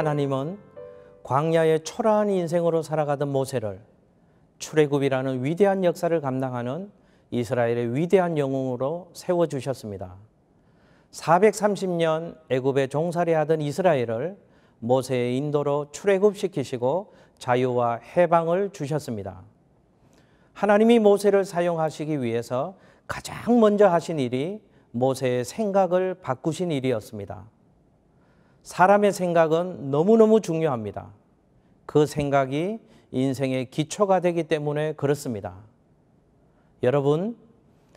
하나님은 광야의 초라한 인생으로 살아가던 모세를 출애굽이라는 위대한 역사를 감당하는 이스라엘의 위대한 영웅으로 세워주셨습니다. 430년 애굽에 종살이하던 이스라엘을 모세의 인도로 출애굽시키시고 자유와 해방을 주셨습니다. 하나님이 모세를 사용하시기 위해서 가장 먼저 하신 일이 모세의 생각을 바꾸신 일이었습니다. 사람의 생각은 너무너무 중요합니다. 그 생각이 인생의 기초가 되기 때문에 그렇습니다. 여러분,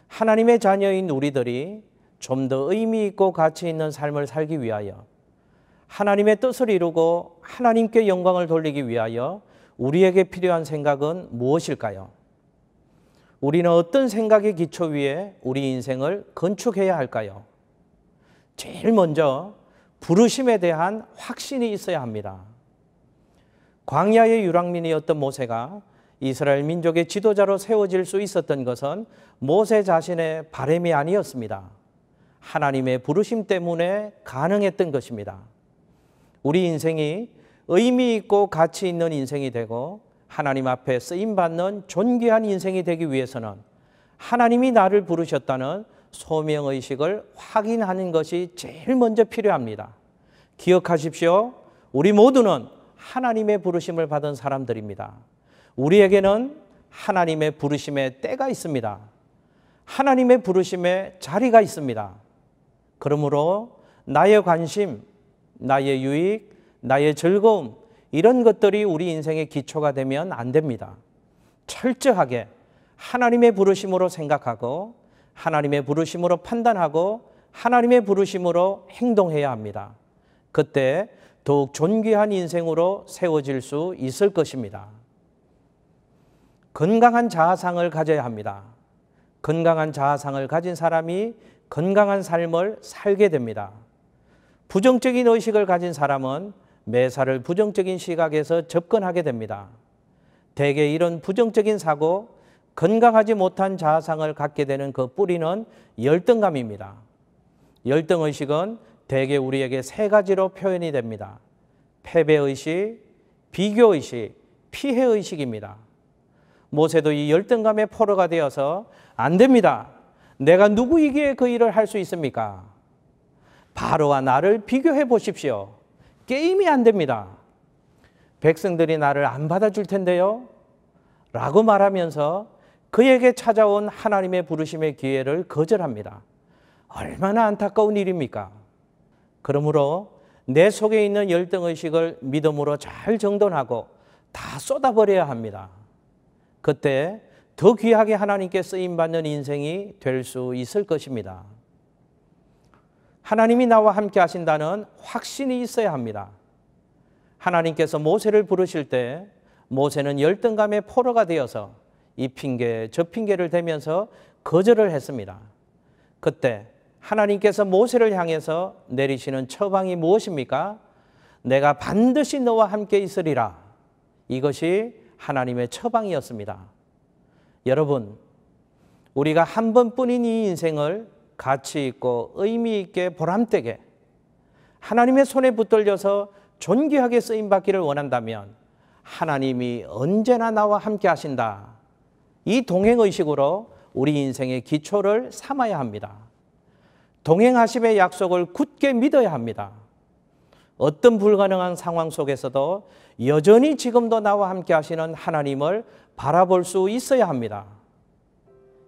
하나님의 자녀인 우리들이 좀 더 의미 있고 가치 있는 삶을 살기 위하여, 하나님의 뜻을 이루고 하나님께 영광을 돌리기 위하여 우리에게 필요한 생각은 무엇일까요? 우리는 어떤 생각의 기초 위에 우리 인생을 건축해야 할까요? 제일 먼저 부르심에 대한 확신이 있어야 합니다. 광야의 유랑민이었던 모세가 이스라엘 민족의 지도자로 세워질 수 있었던 것은 모세 자신의 바람이 아니었습니다. 하나님의 부르심 때문에 가능했던 것입니다. 우리 인생이 의미 있고 가치 있는 인생이 되고 하나님 앞에 쓰임받는 존귀한 인생이 되기 위해서는 하나님이 나를 부르셨다는 소명의식을 확인하는 것이 제일 먼저 필요합니다. 기억하십시오. 우리 모두는 하나님의 부르심을 받은 사람들입니다. 우리에게는 하나님의 부르심의 때가 있습니다. 하나님의 부르심의 자리가 있습니다. 그러므로 나의 관심, 나의 유익, 나의 즐거움, 이런 것들이 우리 인생의 기초가 되면 안 됩니다. 철저하게 하나님의 부르심으로 생각하고 하나님의 부르심으로 판단하고 하나님의 부르심으로 행동해야 합니다. 그때 더욱 존귀한 인생으로 세워질 수 있을 것입니다. 건강한 자아상을 가져야 합니다. 건강한 자아상을 가진 사람이 건강한 삶을 살게 됩니다. 부정적인 의식을 가진 사람은 매사를 부정적인 시각에서 접근하게 됩니다. 대개 이런 부정적인 사고, 건강하지 못한 자아상을 갖게 되는 그 뿌리는 열등감입니다. 열등의식은 대개 우리에게 세 가지로 표현이 됩니다. 패배의식, 비교의식, 피해의식입니다. 모세도 이 열등감의 포로가 되어서 안 됩니다. 내가 누구이기에 그 일을 할 수 있습니까? 바로와 나를 비교해 보십시오. 게임이 안 됩니다. 백성들이 나를 안 받아줄 텐데요? 라고 말하면서 그에게 찾아온 하나님의 부르심의 기회를 거절합니다. 얼마나 안타까운 일입니까? 그러므로 내 속에 있는 열등의식을 믿음으로 잘 정돈하고 다 쏟아버려야 합니다. 그때 더 귀하게 하나님께 쓰임받는 인생이 될 수 있을 것입니다. 하나님이 나와 함께 하신다는 확신이 있어야 합니다. 하나님께서 모세를 부르실 때 모세는 열등감의 포로가 되어서 이 핑계 저 핑계를 대면서 거절을 했습니다. 그때 하나님께서 모세를 향해서 내리시는 처방이 무엇입니까? 내가 반드시 너와 함께 있으리라. 이것이 하나님의 처방이었습니다. 여러분, 우리가 한 번뿐인 이 인생을 가치 있고 의미 있게 보람되게 하나님의 손에 붙들려서 존귀하게 쓰임받기를 원한다면 하나님이 언제나 나와 함께 하신다. 이 동행의식으로 우리 인생의 기초를 삼아야 합니다. 동행하심의 약속을 굳게 믿어야 합니다. 어떤 불가능한 상황 속에서도 여전히 지금도 나와 함께 하시는 하나님을 바라볼 수 있어야 합니다.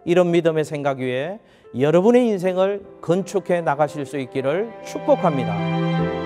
이런 믿음의 생각 위에 여러분의 인생을 건축해 나가실 수 있기를 축복합니다.